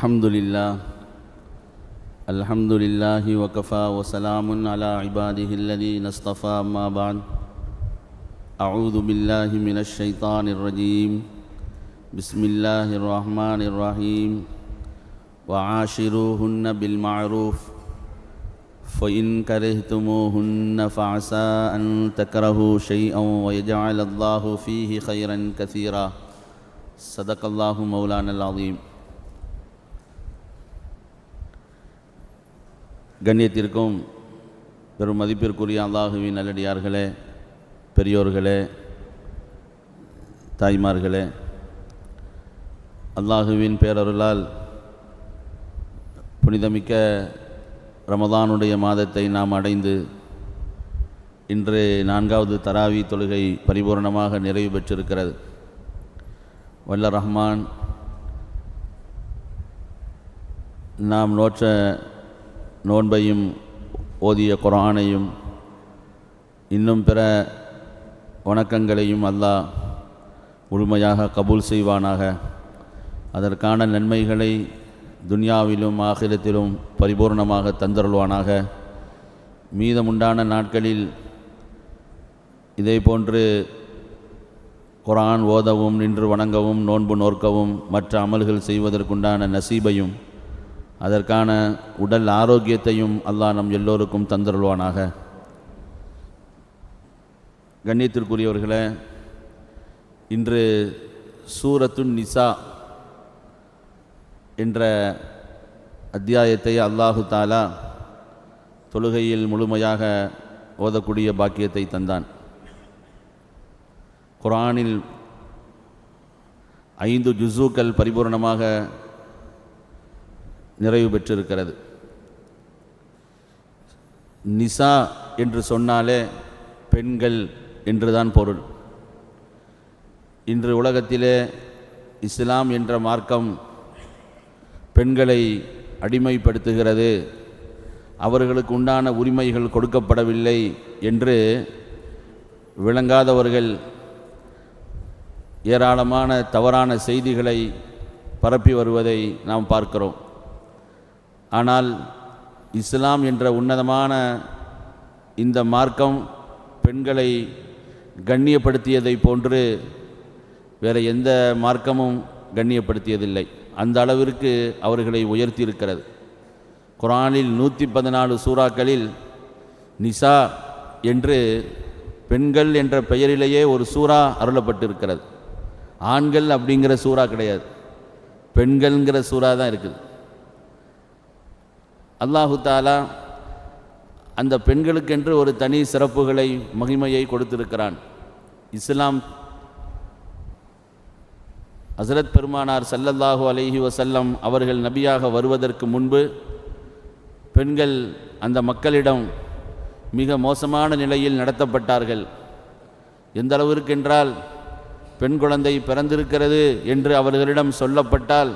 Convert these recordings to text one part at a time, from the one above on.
الحمد لله وكفى وسلام على عباده الذين اصطفى أما بعد أعوذ بالله من الشيطان الرجيم بسم الله الرحمن الرحيم وعاشروهن بالمعروف فإن كرهتموهن فعسى أن تكرهوا شيئا ويجعل الله فيه خيرا كثيرا صدق الله مولانا العظيم. கண்ணியத்திற்கும் பெரும் மதிப்பிற்குரிய அல்லாஹுவின் நல்லடியார்களே, பெரியோர்களே, தாய்மார்களே, அல்லாஹுவின் பேரருளால் புனிதமிக்க ரமதானுடைய மாதத்தை நாம் அடைந்து இன்று 4வது தராவி தொழுகை பரிபூர்ணமாக நிறைவு பெற்றிருக்கிறது. வல்ல ரஹ்மான் நாம் நோற்ற நோன்பையும் ஓதிய குர்ஆனையும் இன்னும் பிற வணக்கங்களையும் அல்லாஹ் முழுமையாக கபூல் செய்வானாக. அதற்கான நன்மைகளை துன்யாவிலும் ஆகிரத்திலும் பரிபூர்ணமாக தந்தருள்வானாக. மீதமுண்டான நாட்களில் இதே போன்று குர்ஆன் ஓதவும் நின்று வணங்கவும் நோன்பு நோற்கவும் மற்ற அமல்கள் செய்வதற்குண்டான நசீபையும் அதற்கான உடல் ஆரோக்கியத்தையும் அல்லாஹ் நம் எல்லோருக்கும் தந்தருள்வானாக. கண்ணியத்திற்குரியவர்களே, இன்று சூரத்துன் நிசா என்ற அத்தியாயத்தை அல்லாஹு தாலா தொழுகையில் முழுமையாக ஓதக்கூடிய பாக்கியத்தை தந்தான். குர்ஆனில் 5 ஜுஸூக்கள் பரிபூர்ணமாக நிறைவு பெற்றிருக்கிறது. நிசா என்று சொன்னாலே பெண்கள் என்றுதான் பொருள். இன்று உலகத்திலே இஸ்லாம் என்ற மார்க்கம் பெண்களை அடிமைப்படுத்துகிறது, அவர்களுக்கு உண்டான உரிமைகள் கொடுக்கப்படவில்லை என்று விளங்காதவர்கள் ஏராளமான தவறான செய்திகளை பரப்பி வருவதை நாம் பார்க்கிறோம். ஆனால் இஸ்லாம் என்ற உன்னதமான இந்த மார்க்கம் பெண்களை கண்ணியப்படுத்தியதை போன்று வேறு எந்த மார்க்கமும் கண்ணியப்படுத்தியதில்லை. அந்த அளவிற்கு அவர்களை உயர்த்தியிருக்கிறது. குர்ஆனில் 114 சூறாக்களில் நிசா என்று பெண்கள் என்ற பெயரிலேயே ஒரு சூறா அருளப்பட்டிருக்கிறது. ஆண்கள் அப்படிங்கிற சூறா கிடையாது, பெண்கள்ங்கிற சூறா தான் இருக்குது. அல்லாஹு தாலா அந்த பெண்களுக்கென்று ஒரு தனி சிறப்புகளை மகிமையை கொடுத்திருக்கிறான். இஸ்லாம் ஹஸரத் பெருமானார் ஸல்லல்லாஹு அலைஹி வஸல்லம் அவர்கள் நபியாக வருவதற்கு முன்பு பெண்கள் அந்த மக்களிடம் மிக மோசமான நிலையில் நடத்தப்பட்டார்கள். எந்த அளவிற்கு என்றால், பெண் குழந்தை பிறந்திருக்கிறது என்று அவர்களிடம் சொல்லப்பட்டால்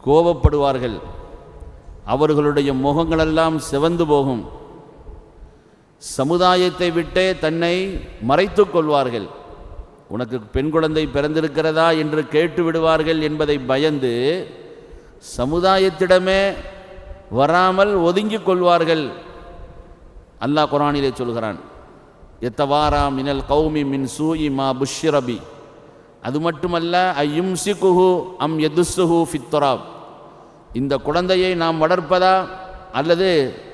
கோபப்படுவார்கள். அவர்களுடைய முகங்களெல்லாம் சிவந்து போகும். சமுதாயத்தை விட்டே தன்னை மறைத்து கொள்வார்கள். உனக்கு பெண் குழந்தை பிறந்திருக்கிறதா என்று கேட்டு விடுவார்கள் என்பதை பயந்து சமுதாயத்திடமே வராமல் ஒதுங்கிக் கொள்வார்கள். அல்லாஹ் குர்ஆனிலே சொல்கிறான், யத்தவாரா மினல் கௌமி மின் சூஇ மா புஷ்ஷிரபி. அது மட்டுமல்ல, ஐயும்சிகுஹு அம் யதுஸ்ஸுஹு ஃபித்துராப். இந்த குழந்தையை நாம் வளர்ப்பதா அல்லது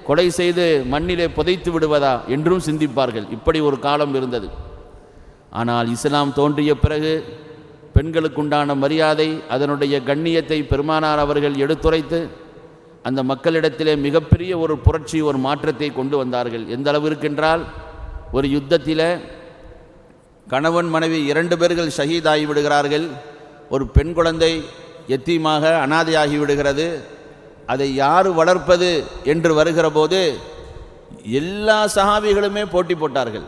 கொலை செய்து மண்ணிலே புதைத்து விடுவதா என்றும் சிந்திப்பார்கள். இப்படி ஒரு காலம் இருந்தது. ஆனால் இஸ்லாம் தோன்றிய பிறகு பெண்களுக்குண்டான மரியாதை, அதனுடைய கண்ணியத்தை பெருமானார் அவர்கள் எடுத்துரைத்து அந்த மக்களிடத்திலே மிகப்பெரிய ஒரு புரட்சி, ஒரு மாற்றத்தை கொண்டு வந்தார்கள். எந்த அளவிற்கென்றால், ஒரு யுத்தத்தில் கணவன் மனைவி 2 பேர்கள் ஷஹீதாகி விடுகிறார்கள். ஒரு பெண் குழந்தை எத்தீமாக அனாதையாகி விடுகிறது. அதை யார் வளர்ப்பது என்று வருகிற போது எல்லா சஹாபிகளுமே போட்டி போட்டார்கள்.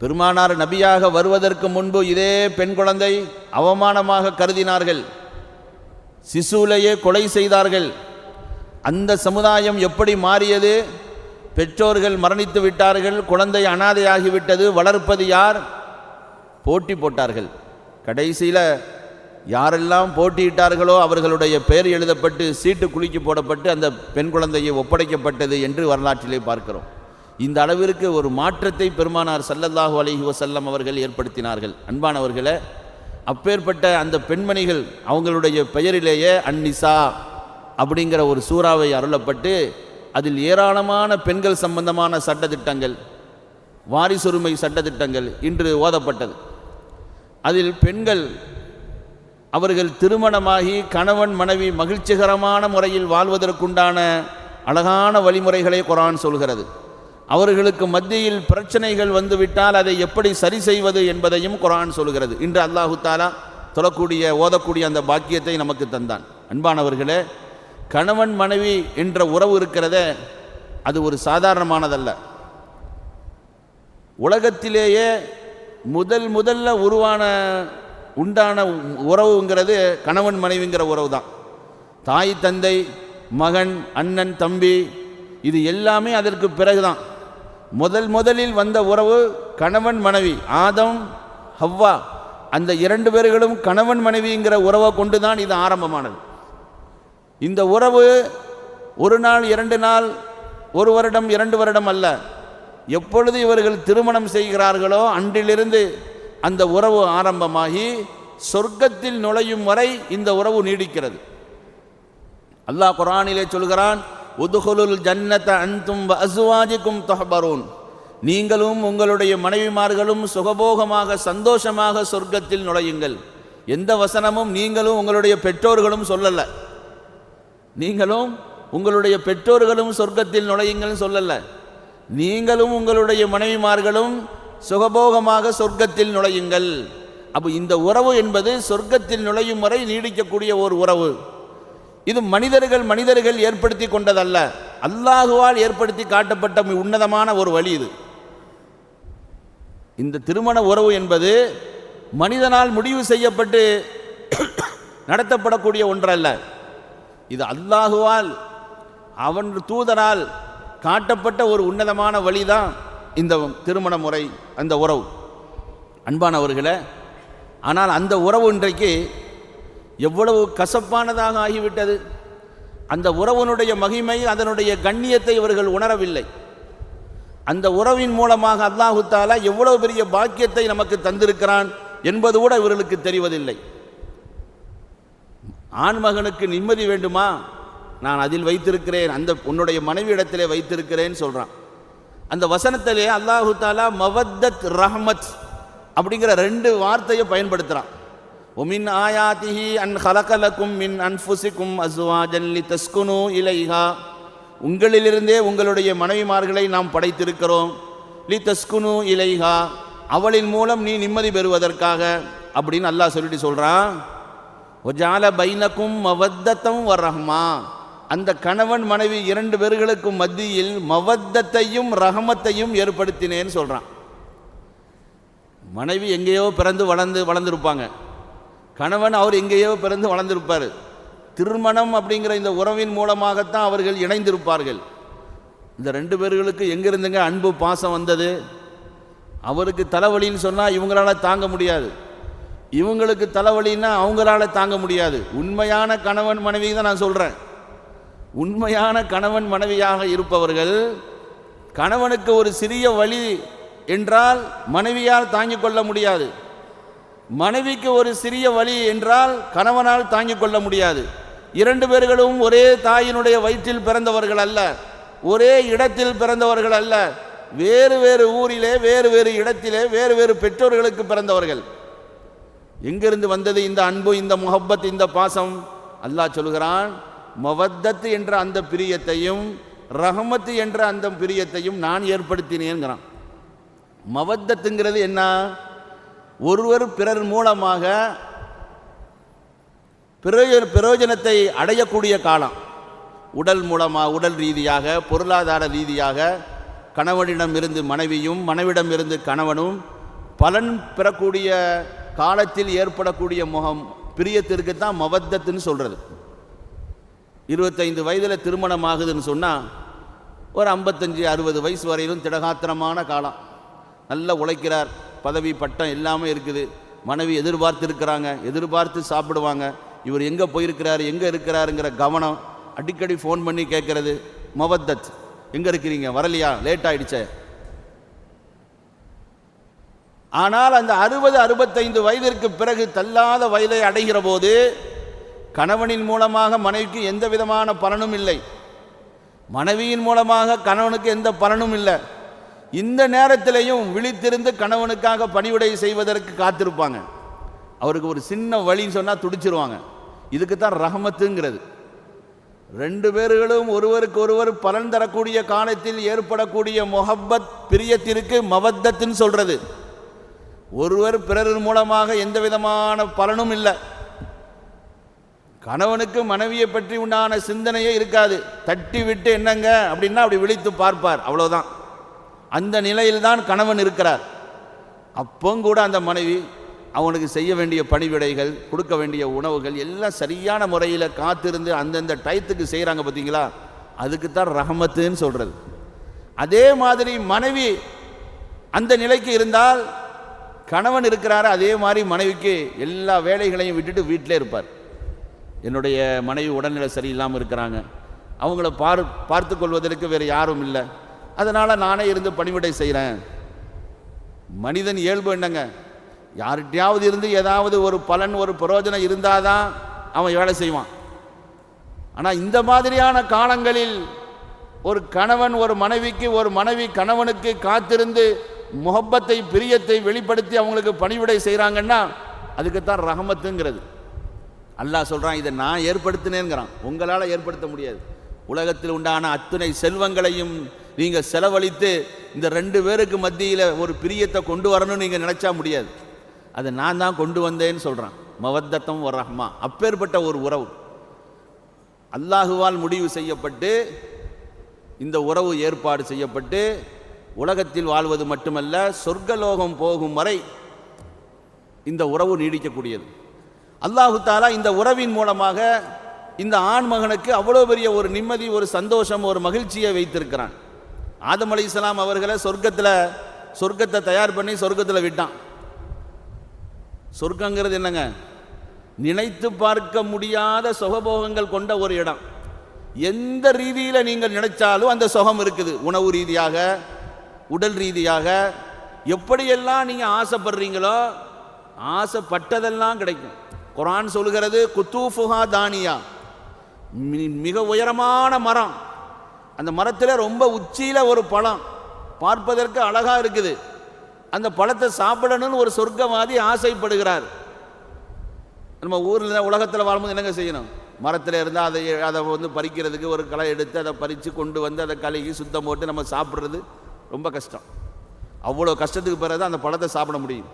பெருமானார் நபியாக வருவதற்கு முன்பு இதே பெண் குழந்தை அவமானமாக கருதினார்கள், சிசுவிலேயே கொலை செய்தார்கள். அந்த சமுதாயம் எப்படி மாறியது? பெற்றோர்கள் மரணித்து விட்டார்கள், குழந்தை அனாதையாகிவிட்டது, வளர்ப்பது யார்? போட்டி போட்டார்கள். கடைசியில் யாரெல்லாம் போட்டியிட்டார்களோ அவர்களுடைய பெயர் எழுதப்பட்டு சீட்டு குலுக்கி போடப்பட்டு அந்த பெண் குழந்தையை ஒப்படைக்கப்பட்டது என்று வரலாற்றிலே பார்க்கிறோம். இந்த அளவிற்கு ஒரு மாற்றத்தை பெருமானார் ஸல்லல்லாஹு அலைஹி வஸல்லம் அவர்கள் ஏற்படுத்தினார்கள். அன்பானவர்களே, அப்பேற்பட்ட அந்த பெண்மணிகள் அவங்களுடைய பெயரிலேயே அந்நிசா அப்படிங்கிற ஒரு சூறாவை அருளப்பட்டு அதில் ஏராளமான பெண்கள் சம்பந்தமான சட்டத்திட்டங்கள், வாரிசுரிமை சட்டத்திட்டங்கள் இன்று ஓதப்பட்டது. அதில் பெண்கள் அவர்கள் திருமணமாகி கணவன் மனைவி மகிழ்ச்சிகரமான முறையில் வாழ்வதற்குண்டான அழகான வழிமுறைகளை குர்ஆன் சொல்கிறது. அவர்களுக்கு மத்தியில் பிரச்சனைகள் வந்துவிட்டால் அதை எப்படி சரி செய்வது என்பதையும் குர்ஆன் சொல்கிறது. இன்று அல்லாஹு தஆலா ஓதக்கூடிய அந்த பாக்கியத்தை நமக்கு தந்தான். அன்பானவர்களே, கணவன் மனைவி என்ற உறவு இருக்கிறதே, அது ஒரு சாதாரணமானதல்ல. உலகத்திலேயே முதல்ல உண்டான உறவுங்கிறது கணவன் மனைவிங்கிற உறவு தான். தாய் தந்தை, மகன், அண்ணன், தம்பி, இது எல்லாமே அதற்கு பிறகுதான். முதலில் வந்த உறவு கணவன் மனைவி, ஆதம் ஹவ்வா, அந்த 2 பேர்களும் கணவன் மனைவிங்கிற உறவை கொண்டு தான் இது ஆரம்பமானது. இந்த உறவு 1 நாள் 2 நாள் 1 வருடம் 2 வருடம் அல்ல. எப்பொழுது இவர்கள் திருமணம் செய்கிறார்களோ அன்றிலிருந்து அந்த உறவு ஆரம்பமாகி சொர்க்கத்தில் நுழையும் வரை இந்த உறவு நீடிக்கிறது. அல்லாஹ் குர்ஆனிலே சொல்கிறான், உதுகுலுல் ஜன்னத அன்தும் வ அஸ்வாஜிக்கும் துஹ்பரூன், நீங்களும் உங்களுடைய மனைவிமார்களும் சுகபோகமாக சந்தோஷமாக சொர்க்கத்தில் நுழையுங்கள். எந்த வசனமும் நீங்களும் உங்களுடைய பெற்றோர்களும் சொல்லல. நீங்களும் உங்களுடைய பெற்றோர்களும் சொர்க்கத்தில் நுழையுங்கள் சொல்லல. நீங்களும் உங்களுடைய மனைவிமார்களும் சுகபோகமாக சொர்க்கத்தில் நுழையுங்கள். அப்போ இந்த உறவு என்பது சொர்க்கத்தில் நுழையும் வரை நீடிக்கக்கூடிய ஒரு உறவு. இது மனிதர்கள் ஏற்படுத்தி கொண்டதல்ல, அல்லாஹுவால் ஏற்படுத்தி காட்டப்பட்ட உன்னதமான ஒரு வழி இது. இந்த திருமண உறவு என்பது மனிதனால் முடிவு செய்யப்பட்டு நடத்தப்படக்கூடிய ஒன்றல்ல. இது அல்லாஹுவால் அவன் தூதரால் காட்டப்பட்ட ஒரு உன்னதமான வழிதான் இந்த திருமண முறை, அந்த உறவு. அன்பானவர்களே, ஆனால் அந்த உறவு இன்றைக்கு எவ்வளவு கசப்பானதாக ஆகிவிட்டது. அந்த உறவினுடைய மகிமை, அதனுடைய கண்ணியத்தை இவர்கள் உணரவில்லை. அந்த உறவின் மூலமாக அல்லாஹு தஆலா எவ்வளவு பெரிய பாக்கியத்தை நமக்கு தந்திருக்கிறான் என்பது கூட இவர்களுக்கு தெரிவதில்லை. ஆண்மகனுக்கு நிம்மதி வேண்டுமா, நான் அதில் வைத்திருக்கிறேன், அந்த உன்னுடைய மனைவி இடத்திலே வைத்திருக்கிறேன் சொல்றான். அந்த வசனத்திலே அல்லாஹு தஆலா மவத்தத் ரஹ்மத் அப்படிங்கிற 2 வார்த்தையை பயன்படுத்துகிறான். ஒமின் ஆயாத்திஹி அன் ஹலகலக்கும் மின் அன்ஃபுசிக்கும் அஸ்வாஜன் லிதஸ்குனு இலைஹா, உங்களிலிருந்தே உங்களுடைய மனைவிமார்களை நாம் படைத்திருக்கிறோம். லிதஸ்குனு இலைஹா, அவளின் மூலம் நீ நிம்மதி பெறுவதற்காக அப்படின்னு அல்லாஹ் சொல்லிட்டு சொல்கிறான். ஒஜால பைனக்கும் மவத்தத்தம் வ ரஹ்மா, அந்த கணவன் மனைவி 2 பேர்களுக்கும் மத்தியில் மவத்தத்தையும் ரஹமத்தையும் ஏற்படுத்தினேன்னு சொல்கிறான். மனைவி எங்கேயோ பிறந்து வளர்ந்துருப்பாங்க, கணவன் அவர் எங்கேயோ பிறந்து வளர்ந்திருப்பார். திருமணம் அப்படிங்கிற இந்த உறவின் மூலமாகத்தான் அவர்கள் இணைந்திருப்பார்கள். இந்த 2 பேர்களுக்கு எங்கிருந்துங்க அன்பு பாசம் வந்தது? அவருக்கு தலைவலின்னு சொன்னால் இவங்களால தாங்க முடியாது, இவங்களுக்கு தலைவலின்னா அவங்களால தாங்க முடியாது. உண்மையான கணவன் மனைவி தான் நான் சொல்கிறேன். உண்மையான கணவன் மனைவியாக இருப்பவர்கள், கணவனுக்கு ஒரு சிறிய வலி என்றால் மனைவியால் தாங்கிக் கொள்ள முடியாது, மனைவிக்கு ஒரு சிறிய வலி என்றால் கணவனால் தாங்கிக் கொள்ள முடியாது. 2 பேர்களும் ஒரே தாயினுடைய வயிற்றில் பிறந்தவர்கள் அல்ல, ஒரே இடத்தில் பிறந்தவர்கள் அல்ல, வேறு வேறு ஊரிலே வேறு வேறு இடத்திலே வேறு வேறு பெற்றோர்களுக்கு பிறந்தவர்கள். எங்கிருந்து வந்தது இந்த அன்பு, இந்த முஹப்பத், இந்த பாசம்? அல்லாஹ் சொல்கிறான், மவத்தத் என்ற அந்த பிரியத்தையும் ரஹமத் என்ற அந்த பிரியத்தையும் நான் ஏற்படுத்தினேங்கிறான். மவத்தத்துங்கிறது என்ன? ஒருவர் பிறர் மூலமாக பிரயோஜனத்தை அடையக்கூடிய காலம். உடல் மூலமாக, உடல் ரீதியாக, பொருளாதார ரீதியாக கணவனிடமிருந்து மனைவியும் மனைவிடமிருந்து கணவனும் பலன் பெறக்கூடிய காலத்தில் ஏற்படக்கூடிய பிரியத்திற்கு தான் மவத்தத்துன்னு சொல்கிறது. 25 வயதில் திருமணம் ஆகுதுன்னு சொன்னால் ஒரு 55-60 வயசு வரையிலும் திடகாத்திரமான காலம். நல்லா உழைக்கிறார், பதவி பட்டம் எல்லாமே இருக்குது, மனைவி எதிர்பார்த்து சாப்பிடுவாங்க. இவர் எங்கே போயிருக்கிறாரு, எங்கே இருக்கிறாருங்கிற கவனம், அடிக்கடி ஃபோன் பண்ணி கேட்கறது, மவத்தத், எங்கே இருக்கிறீங்க, வரலையா, லேட் ஆயிடுச்சே. ஆனால் அந்த 60-65 வயதிற்கு பிறகு தள்ளாத வயதை அடைகிற போது கணவனின் மூலமாக மனைவிக்கு எந்த விதமான பலனும் இல்லை, மனைவியின் மூலமாக கணவனுக்கு எந்த பலனும் இல்லை. இந்த நேரத்திலையும் விழித்திருந்து கணவனுக்காக பணிவிடை செய்வதற்கு காத்திருப்பாங்க. அவருக்கு ஒரு சின்ன வழின்னு சொன்னால் துடிச்சிருவாங்க. இதுக்கு தான் ரஹமத்துங்கிறது. 2 பேர்களும் ஒருவருக்கு ஒருவர் பலன் தரக்கூடிய காலத்தில் ஏற்படக்கூடிய முஹப்பத், பிரியத்திற்கு மவத்தத்துன்னு சொல்றது. ஒருவர் பிறர் மூலமாக எந்த விதமான பலனும் இல்லை. கணவனுக்கு மனைவியை பற்றி உண்டான சிந்தனையே இருக்காது. தட்டி விட்டு என்னங்க அப்படின்னா அப்படி விழித்து பார்ப்பார், அவ்வளோதான். அந்த நிலையில்தான் கணவன் இருக்கிறார். அப்போ கூட அந்த மனைவி அவனுக்கு செய்ய வேண்டிய பணிவிடைகள், கொடுக்க வேண்டிய உணவுகள் எல்லாம் சரியான முறையில் காத்திருந்து அந்தந்த டயத்துக்கு செய்கிறாங்க பார்த்தீங்களா, அதுக்கு தான் ரஹமத்துன்னு சொல்கிறது. அதே மாதிரி மனைவி அந்த நிலைக்கு இருந்தால், கணவன் இருக்கிறாரு அதே மாதிரி மனைவிக்கு எல்லா வேலைகளையும் விட்டுட்டு வீட்டிலே இருப்பார். என்னுடைய மனைவி உடல்நிலை சரியில்லாமல் இருக்கிறாங்க, அவங்கள பார்த்து கொள்வதற்கு வேறு யாரும் இல்லை, அதனால் நானே இருந்து பணிவிடை செய்கிறேன். மனிதன் இயல்பு என்னங்க, யார்கிட்டையாவது இருந்து ஏதாவது ஒரு பலன், ஒரு பிரயோஜனம் இருந்தால் தான் அவன் வேலை செய்வான். ஆனால் இந்த மாதிரியான காலங்களில் ஒரு கணவன் ஒரு மனைவிக்கு, ஒரு மனைவி கணவனுக்கு காத்திருந்து முஹப்பத்தை, பிரியத்தை வெளிப்படுத்தி அவங்களுக்கு பணிவிடை செய்கிறாங்கன்னா அதுக்குத்தான் ரஹமத்துங்கிறது. அல்லாஹ் சொல்கிறான், இதை நான் ஏற்படுத்தினேங்கிறான், உங்களால் ஏற்படுத்த முடியாது. உலகத்தில் உண்டான அத்தனை செல்வங்களையும் நீங்கள் செலவழித்து இந்த 2 பேருக்கு மத்தியில் ஒரு பிரியத்தை கொண்டு வரணும்னு நீங்கள் நினச்சா முடியாது. அதை நான் தான் கொண்டு வந்தேன்னு சொல்கிறான். மவத்தத்தம் ஒரு ரஹ்மா, அப்பேற்பட்ட ஒரு உறவு அல்லாஹுவால் முடிவு செய்யப்பட்டு இந்த உறவு ஏற்பாடு செய்யப்பட்டு உலகத்தில் வாழ்வது மட்டுமல்ல, சொர்க்கலோகம் போகும் வரை இந்த உறவு நீடிக்கக்கூடியது. அல்லாஹு தாலா இந்த உறவின் மூலமாக இந்த ஆண் மகனுக்கு அவ்வளோ பெரிய ஒரு நிம்மதி, ஒரு சந்தோஷம், ஒரு மகிழ்ச்சியை வைத்திருக்கிறான். ஆதம் அலைஹிஸ்ஸலாம் அவர்களை சொர்க்கத்தை தயார் பண்ணி சொர்க்கத்தில் விட்டான். சொர்க்கங்கிறது என்னங்க, நினைத்து பார்க்க முடியாத சுகபோகங்கள் கொண்ட ஒரு இடம். எந்த ரீதியில் நீங்கள் நினைச்சாலும் அந்த சுகம் இருக்குது. உணவு ரீதியாக, உடல் ரீதியாக, எப்படியெல்லாம் நீங்கள் ஆசைப்படுறீங்களோ ஆசைப்பட்டதெல்லாம் கிடைக்கும். குர்ஆன் சொல்கிறது, குத்தூஃபுஹா தானியா, மிக உயரமான மரம், அந்த மரத்தில் ரொம்ப உச்சியில் ஒரு பழம் பார்ப்பதற்கு அழகாக இருக்குது. அந்த பழத்தை சாப்பிடணும்னு ஒரு சொர்க்கவாதி ஆசைப்படுகிறார். நம்ம ஊரில் உலகத்தில் வாழும்போது என்னங்க செய்யணும், மரத்தில் இருந்தால் அதை பறிக்கிறதுக்கு ஒரு களை எடுத்து அதை பறித்து கொண்டு வந்து அதை கழுகி சுத்தம் போட்டு நம்ம சாப்பிட்றது ரொம்ப கஷ்டம். அவ்வளோ கஷ்டத்துக்கு பிறகு அந்த பழத்தை சாப்பிட முடியும்.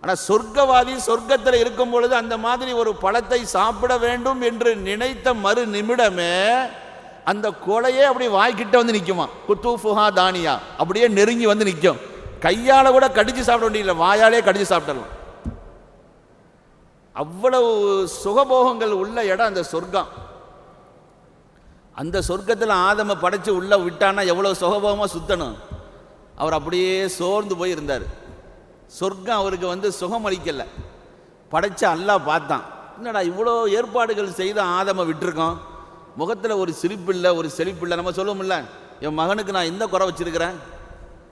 ஆனால் சொர்க்கவாதி சொர்க்கத்தில் இருக்கும் பொழுது அந்த மாதிரி ஒரு பழத்தை சாப்பிட வேண்டும் என்று நினைத்த மறு நிமிடமே அந்த கொலையே அப்படி வாய்க்கிட்ட வந்து நிற்குமா. குத்தூஃபுஹா தானியா, அப்படியே நெருங்கி வந்து நிற்கும். கையால் கூட கடிச்சு சாப்பிட வேண்டியதில்லை, வாயாலே கடிச்சு சாப்பிடலாம். அவ்வளவு சுகபோகங்கள் உள்ள இடம் அந்த சொர்க்கம். அந்த சொர்க்கத்தில் ஆதம படைச்சு உள்ள விட்டானா எவ்வளோ சுகபோகமாக சுத்தணும். அவர் அப்படியே சோர்ந்து போய் இருந்தார். சொர்க்கம் அவருக்கு சுகம் அளிக்கலை. படைச்ச அல்லாஹ் பார்த்தான், என்னடா இவ்வளோ ஏற்பாடுகள் செய்து ஆதம விட்டுருக்கோம், முகத்தில் ஒரு சிரிப்பில்லை, ஒரு செழிப்பில்லை. நம்ம சொல்லுவோம்ல, என் மகனுக்கு நான் எந்த குறை வச்சிருக்கிறேன்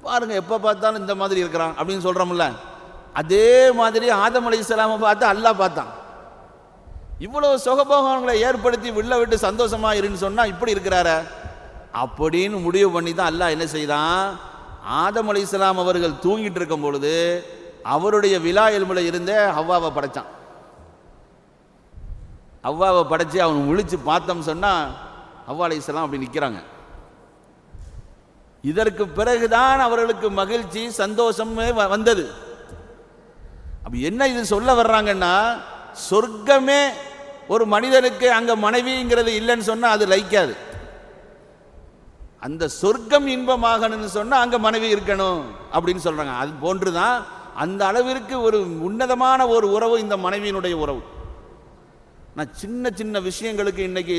பாருங்க, எப்போ பார்த்தாலும் இந்த மாதிரி இருக்கிறான் அப்படின்னு சொல்கிறோம்ல. அதே மாதிரி ஆதம் அலைஹிஸ்ஸலாமை பார்த்து அல்லாஹ் பார்த்தான். இவ்வளோ சுகபோகங்களை ஏற்படுத்தி உள்ள விட்டு சந்தோஷமா இருன்னு சொன்னால் இப்படி இருக்கிறார அப்படின்னு முடிவு பண்ணி தான் அல்லாஹ் என்ன செய்தான், ஆதம் அலைஹிஸ்ஸலாம் அவர்கள் தூங்கிட்டு இருக்கும் பொழுது அவருடைய விலா எலும்புல இருந்தே ஹவ்வாவை படைச்சான். ஹவ்வாவை படைச்சு அவன் முழிச்சு பார்த்தோம் சொன்னால் ஹவ்வா அலைஹிஸ்ஸலாம் அப்படி நிற்கிறாங்க. இதற்கு பிறகுதான் அவர்களுக்கு மகிழ்ச்சி, சந்தோஷமே வந்தது. அப்ப என்ன இது சொல்ல வர்றாங்கன்னா, சொர்க்கமே ஒரு மனிதனுக்கு அங்க மனைவிங்கிறது இல்லைன்னு சொன்னா அது லைக்காது. அந்த சொர்க்கம் இன்பமாகணும்னு சொன்னா அங்க மனைவி இருக்கணும் அப்படின்னு சொல்றாங்க. அது போன்றுதான் அந்த அளவிற்கு ஒரு உன்னதமான ஒரு உறவு இந்த மனைவியினுடைய உறவு. நான் சின்ன சின்ன விஷயங்களுக்கு இன்னைக்கு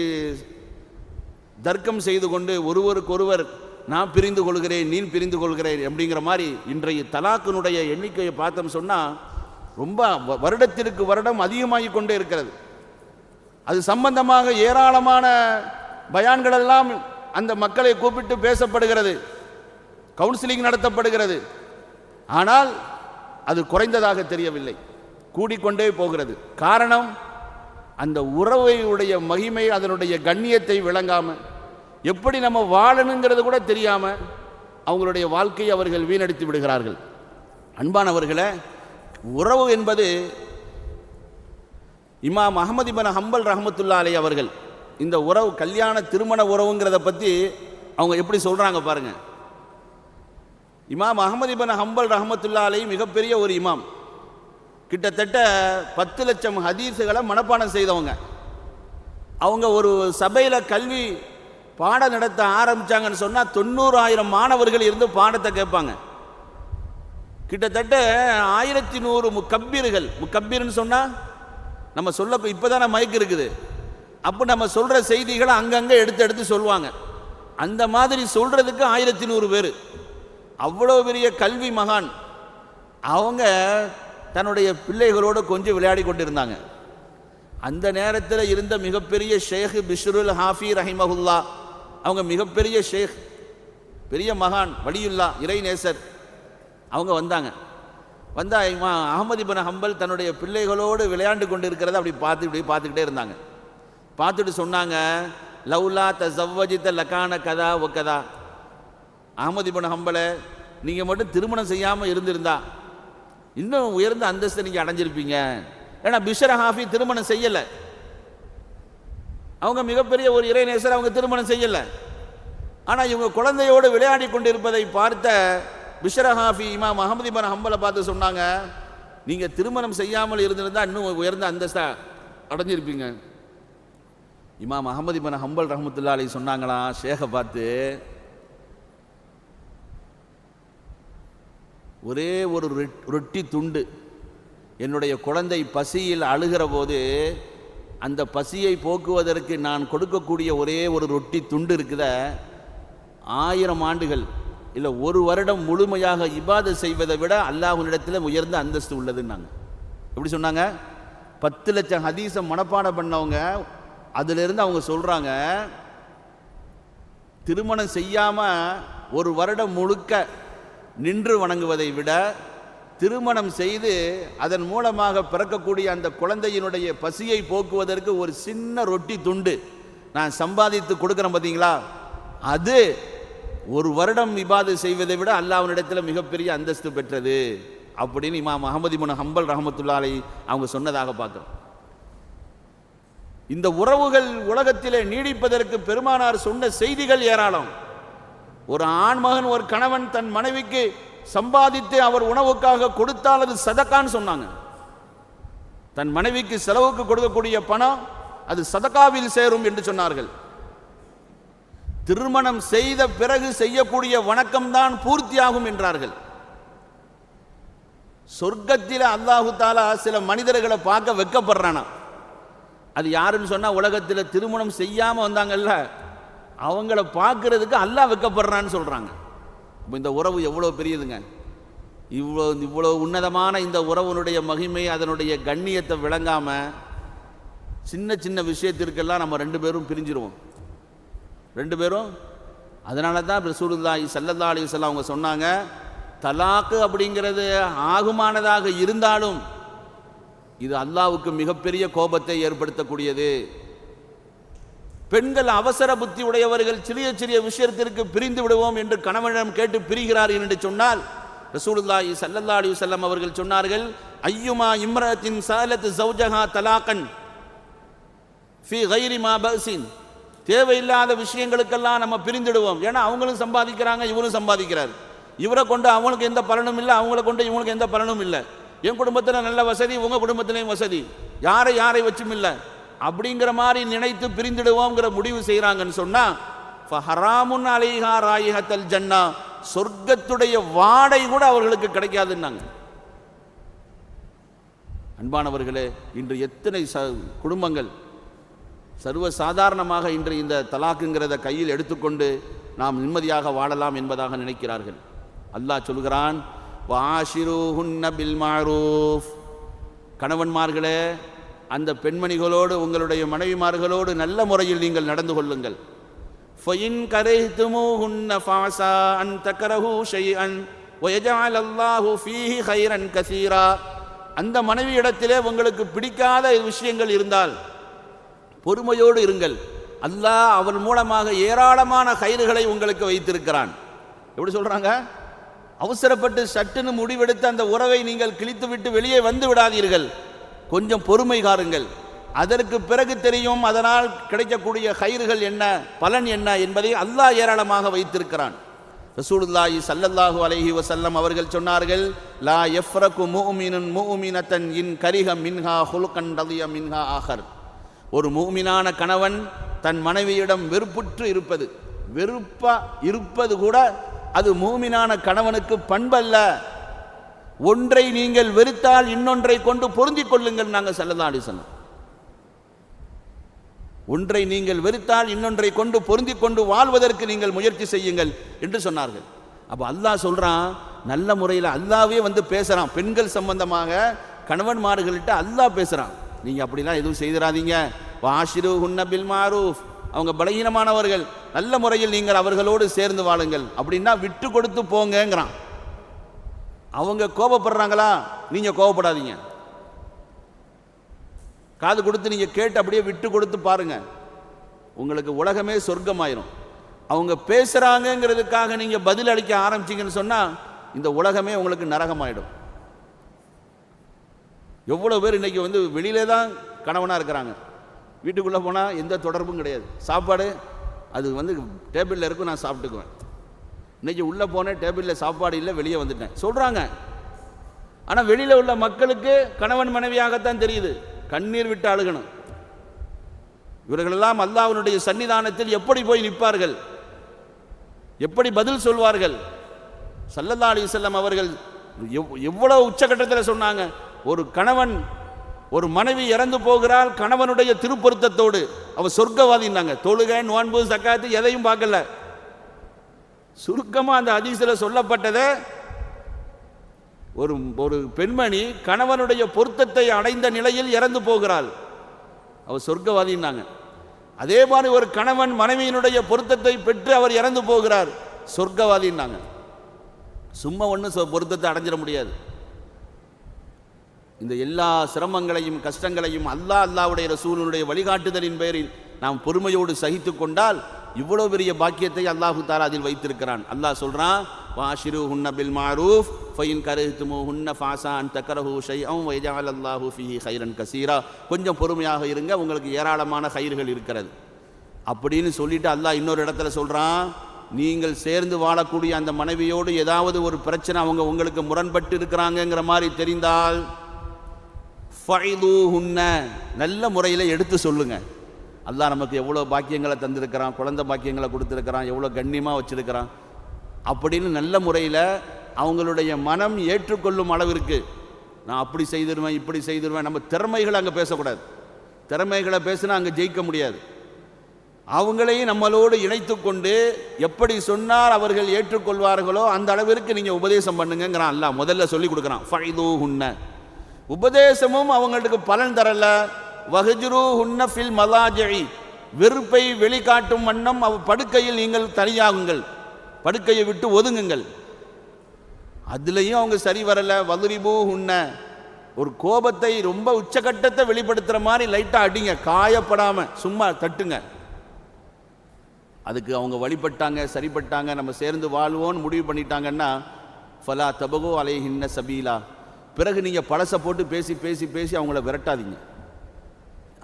தர்க்கம் செய்து கொண்டு ஒருவருக்கொருவர் நான் பிரிந்து கொள்கிறேன், நீ பிரிந்து கொள்கிறேன் அப்படிங்கிற மாதிரி இன்றைய தலாக்கினுடைய எண்ணிக்கையை பார்த்தோம் சொன்னால் ரொம்ப வருடத்திற்கு வருடம் அதிகமாகிக் கொண்டே இருக்கிறது. அது சம்பந்தமாக ஏராளமான பயான்கள் எல்லாம் அந்த மக்களை கூப்பிட்டு பேசப்படுகிறது, கவுன்சிலிங் நடத்தப்படுகிறது. ஆனால் அது குறைந்ததாக தெரியவில்லை, கூடிக்கொண்டே போகிறது. காரணம், அந்த உறவையுடைய மகிமை, அதனுடைய கண்ணியத்தை விளங்காம, எப்படி நம்ம வாழணுங்கிறது கூட தெரியாம அவங்களுடைய வாழ்க்கையை அவர்கள் வீணடித்து விடுகிறார்கள். அன்பானவர்களே, உறவு என்பது இமாம் அஹ்மத் இப்னு ஹம்பல் ரஹ்மத்துல்லாஹி அலைஹி அவர்கள் இந்த உறவு, கல்யாண திருமண உறவுங்கிறத பற்றி அவங்க எப்படி சொல்றாங்க பாருங்க. இமாம் அஹ்மத் இப்னு ஹம்பல் ரஹ்மத்துல்லாஹி அலைஹி மிகப்பெரிய ஒரு இமாம், கிட்டத்தட்ட 10 லட்சம் ஹதீஸுகளை மனப்பாடம் செய்தவங்க. அவங்க ஒரு சபையில் கல்வி பாடம் நடத்த ஆரம்பித்தாங்கன்னு சொன்னால் 90,000 மாணவர்கள் இருந்து பாடத்தை கேட்பாங்க. கிட்டத்தட்ட 1100 முக்கப்பீர்கள். முக்கப்பீர்னு சொன்னால் நம்ம சொல்ல இப்போ தானே மைக் இருக்குது, அப்போ நம்ம சொல்கிற செய்திகளை அங்கங்கே எடுத்து எடுத்து சொல்லுவாங்க. அந்த மாதிரி சொல்கிறதுக்கு 1100 பேர். அவ்வளோ பெரிய கல்வி மகான். அவங்க தன்னுடைய பிள்ளைகளோடு கொஞ்சம் விளையாடி கொண்டிருந்தாங்க. அந்த நேரத்தில் இருந்த மிகப்பெரிய ஷேக் பிஷ்ருல் ஹாஃபி ரஹிமஹுல்லா, அவங்க மிகப்பெரிய ஷேக், பெரிய மகான், வலியுல்லா, இறைநேசர். அவங்க வந்தாங்க. வந்தால் அஹ்மத் இப்னு ஹம்பல் தன்னுடைய பிள்ளைகளோடு விளையாண்டு கொண்டு இருக்கிறத அப்படி பார்த்துக்கிட்டே இருந்தாங்க. பார்த்துட்டு சொன்னாங்க, லவ்லா தஸவ்வஜித லகான கதா ஒ கதா. அஹ்மத் இப்னு ஹம்பலை, நீங்கள் மட்டும் திருமணம் செய்யாமல் இருந்திருந்தா இன்னும் உயர்ந்த அந்தஸ்தை நீங்கள் அடைஞ்சிருப்பீங்க. ஏன்னா பிஷ்ர் ஹாஃபி திருமணம் செய்யலை, அவங்க மிகப்பெரிய ஒரு இறைநேசர், அவங்க திருமணம் செய்யலை. ஆனால் இவங்க குழந்தையோடு விளையாடி கொண்டிருப்பதை பார்த்த பிஷ்ர் ஹாஃபி இமாம் அஹ்மத் இப்னு ஹம்பலை பார்த்து சொன்னாங்க, நீங்கள் திருமணம் செய்யாமல் இருந்திருந்தால் இன்னும் உயர்ந்த அந்தஸ்தை அடைஞ்சிருப்பீங்க. இமாம் அஹ்மத் இப்னு ஹம்பல் ரஹ்மத்துல்லாஹி அலைஹி சொன்னாங்களா ஷேகை பார்த்து, ஒரே ஒரு ரொட்டி துண்டு, என்னுடைய குழந்தை பசியில் அழுகிற போது அந்த பசியை போக்குவதற்கு நான் கொடுக்கக்கூடிய ஒரே ஒரு ரொட்டி துண்டு இருக்குத, 1000 ஆண்டுகள் இல்லை 1 வருடம் முழுமையாக இபாதத் செய்வதை விட அல்லாஹ்விடத்தில் உயர்ந்த அந்தஸ்து உள்ளதுன்னாங்க. எப்படி சொன்னாங்க? 10 லட்சம் ஹதீஸை மனப்பாடம் பண்ணவங்க. அதிலிருந்து அவங்க சொல்கிறாங்க, திருமணம் செய்யாமல் 1 வருடம் முழுக்க நின்று வணங்குவதை விட திருமணம் செய்து அதன் மூலமாக பிறக்கக்கூடிய அந்த குழந்தையினுடைய பசியை போக்குவதற்கு ஒரு சின்ன ரொட்டி துண்டு நான் சம்பாதித்து கொடுக்குறேன் பார்த்தீங்களா, அது 1 வருடம் இபாதத் செய்வதை விட அல்லாஹ்விடத்தில் மிகப்பெரிய அந்தஸ்து பெற்றது அப்படின்னு இமாம் அஹ்மத் இப்னு ஹம்பல் ரஹ்மத்துல்லாஹி அலைஹி அவங்க சொன்னதாக பார்க்குறோம். இந்த உறவுகள் உலகத்திலே நீடிப்பதற்கு பெருமானார் சொன்ன செய்திகள் ஏராளம். ஒரு ஆண்மகன், ஒரு கணவன் தன் மனைவிக்கு சம்பாதித்து அவர் உணவுக்காக கொடுத்தால் அது சதக்கான்னு சொன்னாங்க. தன் மனைவிக்கு செலவுக்கு கொடுக்கக்கூடிய பணம் அது சதக்காவில் சேரும் என்று சொன்னார்கள். திருமணம் செய்த பிறகு செய்யக்கூடிய வணக்கம்தான் பூர்த்தியாகும் என்றார்கள். சொர்க்கத்தில் அல்லாஹு தாலா சில மனிதர்களை பார்க்க வெட்கப்படுறானா. அது யாருன்னு சொன்னா, உலகத்தில் திருமணம் செய்யாம வந்தாங்கல்ல அவங்கள பார்க்கறதுக்கு அல்லாஹ் வெட்கப்படுறான்னு சொல்றாங்க. இந்த உறவு எவ்வளோ பெரியதுங்க. இவ்வளோ உன்னதமான இந்த உறவுனுடைய மகிமை, அதனுடைய கண்ணியத்தை விளங்காம சின்ன சின்ன விஷயத்திற்கெல்லாம் நம்ம 2 பேரும் பிரிஞ்சிருவோம். 2 பேரும். அதனால தான் ரசூலுல்லாஹி ஸல்லல்லாஹு அலைஹி வஸல்லம் அவங்க சொன்னாங்க, தலாக்கு அப்படிங்கிறது ஆகுமானதாக இருந்தாலும் இது அல்லாஹ்வுக்கு மிகப்பெரிய கோபத்தை ஏற்படுத்தக்கூடியது. பெண்கள் அவசர புத்தி உடையவர்கள், சிறிய சிறிய விஷயத்திற்கு பிரிந்து விடுவோம் என்று கணவனிடம் கேட்டு பிரிகிறார்கள் என்று சொன்னால் ரசூலுல்லாஹி ஸல்லல்லாஹு அலைஹி வஸல்லம் அவர்கள் சொன்னார்கள், ஐயுமா இம்ரத்தின் சாலத் ஜௌஜஹா தலாகன் ஃபீ கைரி மா பஸின். தேவையில்லாத விஷயங்களுக்கெல்லாம் நம்ம பிரிந்துடுவோம். ஏன்னா அவங்களும் சம்பாதிக்கிறாங்க, இவரும் சம்பாதிக்கிறார். இவரை கொண்டு அவங்களுக்கு எந்த பலனும் இல்லை, அவங்கள கொண்டு இவங்களுக்கு எந்த பலனும் இல்லை. என் குடும்பத்தில் நல்ல வசதி, உங்கள் குடும்பத்திலையும் வசதி, யாரை வச்சும் இல்லை அப்படிங்கிற மாதிரி நினைத்து பிரிந்துடுவோங்கிற முடிவு செய்கிறாங்கன்னு சொன்னால் ஃபஹராமுன் அலைஹா ராயிஹத்தல் ஜன்னா, சொர்க்கத்துடைய வாடை கூட அவர்களுக்கு கிடைக்காதுன்னாங்க. அன்பானவர்களே, இன்று எத்தனை குடும்பங்கள் சர்வ சாதாரணமாக இன்று இந்த தலாக்குங்கிறத கையில் எடுத்துக்கொண்டு நாம் நிம்மதியாக வாழலாம் என்பதாக நினைக்கிறார்கள். அல்லாஹ் சொல்கிறான், வஆஷிரூஹுன்ன பில் மஅரூஃப், கணவன்மார்களே, அந்த பெண்மணிகளோடு உங்களுடைய மனைவிமார்களோடு நல்ல முறையில் நீங்கள் நடந்து கொள்ளுங்கள். ஃபயின் கரைஹ்துமூஹுன்ன ஃபஅஸா அன் தக்ரஹூ ஷைஅன் வயஜஅல் அல்லாஹு ஃபீஹி கைரன் கஸீரா. அந்த மனைவி இடத்திலே உங்களுக்கு பிடிக்காத விஷயங்கள் இருந்தால் பொறுமையோடு இருங்கள். அல்லாஹ் அவன் மூலமாக ஏராளமான கைதுகளை உங்களுக்கு வைத்திருக்கிறான். எப்படி சொல்றாங்க? அவசரப்பட்டு சட்டுன்னு முடிவெடுத்து அந்த உறவை நீங்கள் கிழித்துவிட்டு வெளியே வந்து விடாதீர்கள். கொஞ்சம் பொறுமை காருங்கள். அதற்கு பிறகு தெரியும் அதனால் கிடைக்கக்கூடிய கைதுகள் என்ன, பலன் என்ன என்பதை அல்லாஹ் ஏராளமாக வைத்திருக்கிறான். ரசூலுல்லாஹி ஸல்லல்லாஹு அலைஹி வஸல்லம் அவர்கள் சொன்னார்கள், லா யஃப்ரகு முஃமினுன் முஃமினத்தன் இன் கரிஹ மின்ஹா ஹுலுகன் ரலிய மின்ஹா ஆகர். ஒரு முஃமினான கணவன் தன் மனைவியிடம் வெறுப்புற்று இருப்பது கூட அது முஃமினான கணவனுக்கு பண்பல்ல. ஒன்றை நீங்கள் வெறுத்தால் இன்னொன்றை கொண்டு பொருந்திக் கொள்ளுங்கள். நாங்கள் ஸல்லல்லாஹு அலைஹி வஸல்லம் ஒன்றை நீங்கள் வெறுத்தால் இன்னொன்றை கொண்டு பொருந்திக் கொண்டு வாழ்வதற்கு நீங்கள் முயற்சி செய்யுங்கள் என்று சொன்னார்கள். அப்போ அல்லாஹ் சொல்றான், நல்ல முறையில் அல்லாவே வந்து பேசுறான். பெண்கள் சம்பந்தமாக கணவன்மார்கள்ட்ட அல்லாஹ் பேசுறான். நீங்க அப்படிலாம் எதுவும் செய்திடாதீங்க. வாஷிருஹுன்ன பில் மாரூஃப். அவங்க பலகீனமானவர்கள், நல்ல முறையில் நீங்கள் அவர்களோடு சேர்ந்து வாழுங்கள். அப்படின்னா விட்டு கொடுத்து போங்கங்கிறான். அவங்க கோபப்படுறாங்களா, நீங்க கோபப்படாதீங்க. காது கொடுத்து நீங்க கேட்டு அப்படியே விட்டு கொடுத்து பாருங்க, உங்களுக்கு உலகமே சொர்க்கமாயிரும். அவங்க பேசுறாங்கிறதுக்காக நீங்க பதில் அளிக்க ஆரம்பிச்சீங்கன்னு சொன்னா இந்த உலகமே உங்களுக்கு நரகமாயிடும். எவ்வளவு பேர் இன்னைக்கு வந்து வெளியிலே தான் கணவனா இருக்கிறாங்க, வீட்டுக்குள்ளே போனால் எந்த தொடர்பும் கிடையாது. சாப்பாடு அது வந்து டேபிளில் இருக்கும், நான் சாப்பிட்டுக்குவேன். இன்றைக்கி உள்ளே போனேன், டேபிளில் சாப்பாடு இல்லை, வெளியே வந்துட்டேன் சொல்கிறாங்க. ஆனால் வெளியில் உள்ள மக்களுக்கு கணவன் மனைவியாகத்தான் தெரியுது. கண்ணீர் விட்டு அழுகணும். இவர்களெல்லாம் அல்லாஹ்வுடைய சன்னிதானத்தில் எப்படி போய் நிற்பார்கள், எப்படி பதில் சொல்வார்கள்? ஸல்லல்லாஹு அலைஹி வஸல்லம் அவர்கள் எவ்வளவு உச்சகட்டத்தில் சொன்னாங்க, ஒரு கணவன் ஒரு மனைவி இறந்து போகிறாள் கணவனுடைய திருப்பொருத்தத்தோடு, அவ சொர்க்கவாதின்னாங்க. தொழுகை, நோன்பு, சக்காத்து எதையும் பார்க்கல. சுருக்கமா அந்த ஹதீஸில் சொல்லப்பட்டதை, ஒரு பெண்மணி கணவனுடைய பொருத்தத்தை அடைந்த நிலையில் இறந்து போகிறாள், அவ சொர்க்கவாதின்னாங்க. அதே மாதிரி ஒரு கணவன் மனைவியினுடைய பொருத்தத்தை பெற்று அவர் இறந்து போகிறார், சொர்க்கவாதின்னாங்க. சும்மா ஒன்றும் பொருத்தத்தை அடைஞ்சிட முடியாது. இந்த எல்லா சிரமங்களையும் கஷ்டங்களையும் அல்லாஹ்வுடைய ரசூலுடைய வழிகாட்டுதலின் பேரில் நாம் பொறுமையோடு சகித்து கொண்டால் இவ்வளவு பெரிய பாக்கியத்தை அல்லாஹு தஆலா அதில் வைத்திருக்கிறான். அல்லாஹ் சொல்றான், வாஷிருஹுன்ன பில் மாரூஃப் ஃபஇன் கரிஹ்துமூஹுன்ன ஃபஅஸா அன் தக்ரஹூ ஷைஅன் வயஜஅல் அல்லாஹு ஃபீஹி கைரன் கஸீரா. கொஞ்சம் பொறுமையாக இருங்க, உங்களுக்கு ஏராளமான கைர்கள் இருக்கிறது அப்படின்னு சொல்லிட்டு அல்லாஹ் இன்னொரு இடத்துல சொல்றான், நீங்கள் சேர்ந்து வாழக்கூடிய அந்த மனைவியோடு ஏதாவது ஒரு பிரச்சனை அவங்க உங்களுக்கு முரண்பட்டு இருக்கிறாங்கங்கிற மாதிரி தெரிந்தால் ஃபஇதுஹுன்ன, நல்ல முறையில் எடுத்து சொல்லுங்க. அல்லாஹ் நமக்கு எவ்வளோ பாக்கியங்களை தந்திருக்கிறான், குழந்தை பாக்கியங்களை கொடுத்துருக்கிறான், எவ்வளோ கண்ணியமாக வச்சிருக்கிறான் அப்படின்னு நல்ல முறையில் அவங்களுடைய மனம் ஏற்றுக்கொள்ளும் அளவிற்கு நான் அப்படி செய்திருவேன் இப்படி செய்திருவேன். நம்ம திறமைகளை அங்கே பேசக்கூடாது. திறமைகளை பேசினா அங்கே ஜெயிக்க முடியாது. அவங்களையும் நம்மளோடு இணைத்து கொண்டு எப்படி சொன்னால் அவர்கள் ஏற்றுக்கொள்வார்களோ அந்த அளவிற்கு நீங்கள் உபதேசம் பண்ணுங்கிறான். அல்லாஹ் முதல்ல சொல்லி கொடுக்குறான். ஃபஇதுஹுன்ன, உபதேசமும் அவங்களுக்கு பலன் தரல. வஹ்ஜுருஹுன்ன ஃபில் மலாஜிஇ, வெறுப்பை வெளிக்காட்டும் வண்ணம் படுக்கையில் நீங்கள் தனியாகுங்கள், படுக்கையை விட்டு ஒதுங்குங்கள். அதுலேயும் அவங்க சரி வரல. வதுரிபூஹுன்ன, ஒரு கோபத்தை ரொம்ப உச்சகட்டத்தை வெளிப்படுத்துகிற மாதிரி லைட்டாக அடிங்க, காயப்படாமல் சும்மா தட்டுங்க. அதுக்கு அவங்க வழிபட்டாங்க, சரிப்பட்டாங்க, நம்ம சேர்ந்து வாழ்வோன்னு முடிவு பண்ணிட்டாங்கன்னா ஃபலா தபகு அலைஹின்ன சபீலா, பிறகு நீங்கள் பழசை போட்டு பேசி பேசி பேசி அவங்கள விரட்டாதீங்க.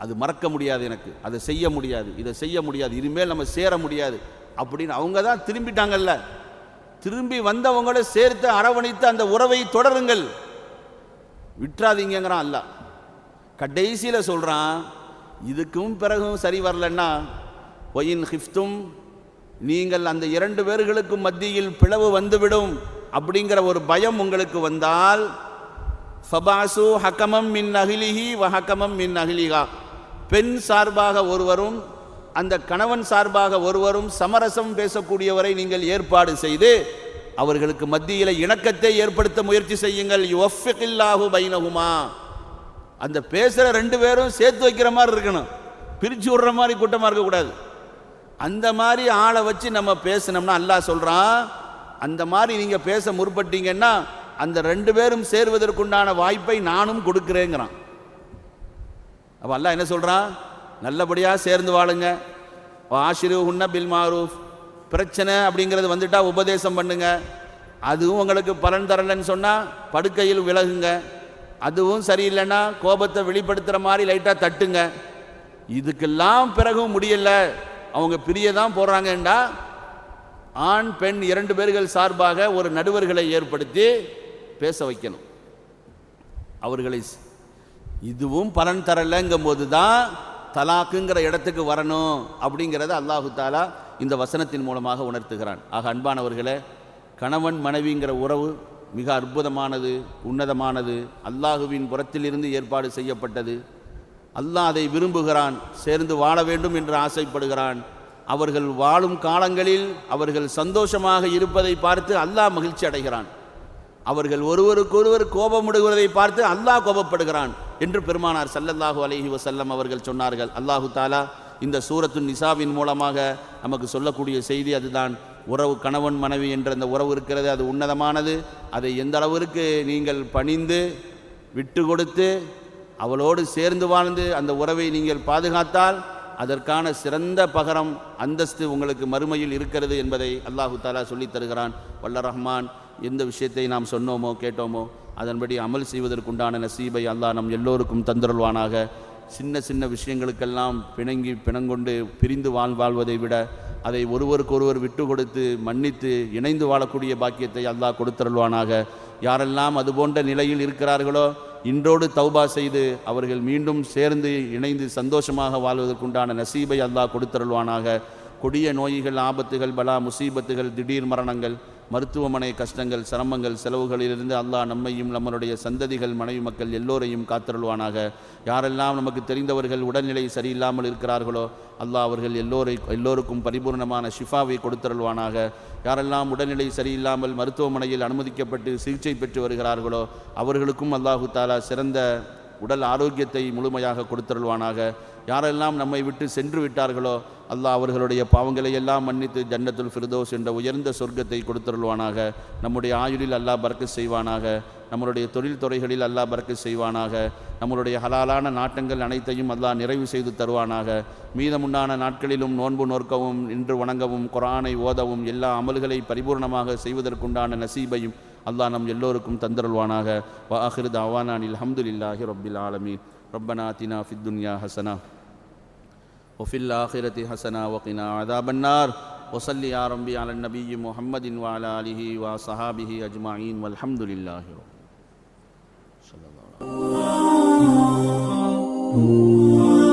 அது மறக்க முடியாது, எனக்கு அதை செய்ய முடியாது, இதை செய்ய முடியாது, இனிமேல் நம்ம சேர முடியாது அப்படின்னு அவங்க தான் திரும்பிட்டாங்கல்ல. திரும்பி வந்தவங்கள சேர்த்து அரவணைத்து அந்த உறவை தொடருங்கள், விட்டுறாதீங்கிறான் அல்லாஹ். கடைசியில் சொல்கிறான், இதுக்கும் பிறகும் சரி வரலன்னா ஒயின் ஹிஃப்தும், நீங்கள் அந்த இரண்டு பேர்களுக்கும் மத்தியில் பிளவு வந்துவிடும் அப்படிங்கிற ஒரு பயம் உங்களுக்கு வந்தால் ஃபபாசு ஹக்கமம் மின் அஹ்லிஹி வ ஹக்கமம் மின் அஹ்லிஹா, பெண் சார்பாக ஒருவரும் அந்த கணவன் சார்பாக ஒருவரும் சமரசம் பேசக்கூடியவரை நீங்கள் ஏற்பாடு செய்து அவர்களுக்கு மத்தியில் இணக்கத்தை ஏற்படுத்த முயற்சி செய்யுங்கள். யுவஃபிகில்லாஹு பைனஹுமா, அந்த பேசுகிற ரெண்டு பேரும் சேர்த்து வைக்கிற மாதிரி இருக்கணும், பிரித்து விடுற மாதிரி கூட்டமாக இருக்கக்கூடாது. அந்த மாதிரி ஆளை வச்சு நம்ம பேசினோம்னா அல்லாஹ் சொல்கிறான், அந்த மாதிரி நீங்கள் பேச முற்பட்டீங்கன்னா அந்த ரெண்டு பேரும் சேர்வதற்குண்டான வாய்ப்பை நானும் கொடுக்குறேங்கிறான். அப்போ அல்லாஹ் என்ன சொல்கிறான், நல்லபடியாக சேர்ந்து வாழுங்க. ஆஷிருஹுன்ன பில் மாரூஃப், பிரச்சனை அப்படிங்கிறது வந்துட்டா உபதேசம் பண்ணுங்க. அதுவும் உங்களுக்கு பலன் தரலன்னு சொன்னால் படுக்கையில் விலகுங்க. அதுவும் சரியில்லைன்னா கோபத்தை வெளிப்படுத்துகிற மாதிரி லைட்டாக தட்டுங்க. இதுக்கெல்லாம் பிறகும் முடியல, அவங்க பிரிய தான் போடுறாங்கண்டா ஆண் பெண் இரண்டு பேர்கள் சார்பாக ஒரு நடுவர்களை ஏற்படுத்தி பேச வைக்கணும் அவர்களை. இதுவும் பலன் தரலைங்கும் போது தான் தலாக்குங்கிற இடத்துக்கு வரணும் அப்படிங்கிறத அல்லாஹு தாலா இந்த வசனத்தின் மூலமாக உணர்த்துகிறான். ஆக அன்பானவர்களே, கணவன் மனைவிங்கிற உறவு மிக அற்புதமானது, உன்னதமானது, அல்லாஹுவின் புறத்திலிருந்து ஏற்பாடு செய்யப்பட்டது. அல்லாஹ் அதை விரும்புகிறான், சேர்ந்து வாழ வேண்டும் என்று ஆசைப்படுகிறான். அவர்கள் வாழும் காலங்களில் அவர்கள் சந்தோஷமாக இருப்பதை பார்த்து அல்லாஹ் மகிழ்ச்சி அடைகிறான். அவர்கள் ஒருவருக்கொருவர் கோபமிடுவதை பார்த்து அல்லாஹ் கோபப்படுகிறான் என்று பெருமானார் ஸல்லல்லாஹு அலைஹி வஸல்லம் அவர்கள் சொன்னார்கள். அல்லாஹு தாலா இந்த சூரத்து நிசாவின் மூலமாக நமக்கு சொல்லக்கூடிய செய்தி அதுதான். உறவு, கணவன் மனைவி என்ற அந்த உறவு இருக்கிறது, அது உன்னதமானது. அதை எந்த அளவிற்கு நீங்கள் பணிந்து விட்டு கொடுத்து அவளோடு சேர்ந்து வாழ்ந்து அந்த உறவை நீங்கள் பாதுகாத்தால் அதற்கான சிறந்த பகரம் அந்தஸ்து உங்களுக்கு மறுமையில் இருக்கிறது என்பதை அல்லாஹு தாலா சொல்லித் தருகிறான். வல்ல ரஹ்மான் எந்த விஷயத்தை நாம் சொன்னோமோ கேட்டோமோ அதன்படி அமல் செய்வதற்குண்டான நசீபை அல்லாஹ் நம் எல்லோருக்கும் தந்தருள்வானாக. சின்ன சின்ன விஷயங்களுக்கெல்லாம் பிணங்கொண்டு பிரிந்து வாழ்வதை விட அதை ஒருவருக்கொருவர் விட்டு கொடுத்து மன்னித்து இணைந்து வாழக்கூடிய பாக்கியத்தை அல்லாஹ் கொடுத்தருள்வானாக. யாரெல்லாம் அதுபோன்ற நிலையில் இருக்கிறார்களோ இன்றோடு தௌபா செய்து அவர்கள் மீண்டும் சேர்ந்து இணைந்து சந்தோஷமாக வாழ்வதற்குண்டான நசீபை அல்லாஹ் கொடுத்தருள்வானாக. கொடிய நோய்கள், ஆபத்துகள், பலா, முசீபத்துகள், திடீர் மரணங்கள், மருத்துவமனை கஷ்டங்கள், சிரமங்கள், செலவுகளிலிருந்து அல்லாஹ் நம்மையும் நம்மளுடைய சந்ததிகள், மனைவி மக்கள் எல்லோரையும் காத்தருள்வானாக. யாரெல்லாம் நமக்கு தெரிந்தவர்கள் உடல்நிலை சரியில்லாமல் இருக்கிறார்களோ அல்லாஹ் அவர்கள் எல்லோருக்கும் பரிபூர்ணமான ஷிஃபாவை கொடுத்தருள்வானாக. யாரெல்லாம் உடல்நிலை சரியில்லாமல் மருத்துவமனையில் அனுமதிக்கப்பட்டு சிகிச்சை பெற்று வருகிறார்களோ அவர்களுக்கும் அல்லாஹு தாலா சிறந்த உடல் ஆரோக்கியத்தை முழுமையாக கொடுத்தருள்வானாக. யாரெல்லாம் நம்மை விட்டு சென்று விட்டார்களோ அல்லாஹ் அவர்களுடைய பாவங்களை எல்லாம் மன்னித்து ஜன்னத்துல் ஃபிர்தௌஸ் என்ற உயர்ந்த சொர்க்கத்தை கொடுத்தருள்வானாக. நம்முடைய ஆயுளில் அல்லாஹ் பரக்கத் செய்வானாக. நம்மளுடைய தொழில் துறைகளில் அல்லாஹ் பரக்கத் செய்வானாக. நம்மளுடைய ஹலாலான நாட்டங்கள் அனைத்தையும் அல்லாஹ் நிறைவு செய்து தருவானாக. மீதமுண்டான நாட்களிலும் நோன்பு நோற்கவும், நின்று வணங்கவும், குர்ஆனை ஓதவும், எல்லா அமல்களை பரிபூர்ணமாக செய்வதற்குண்டான நசீபையும் அல்லாஹ் நம் எல்லோருக்கும் தந்தருள்வானாக. வ ஆகிரு தஅவானா அல்ஹம்துலில்லாஹி ரப்பில் ஆலமீன். ரப்பனா ஆத்தினா ஃபித் துன்யா ஹஸனா وفي الآخرة حسنة وقنا عذاب النار وصل يا ربي على النبي محمد وعلى آله وصحابه أجمعين والحمد لله رب العالمين.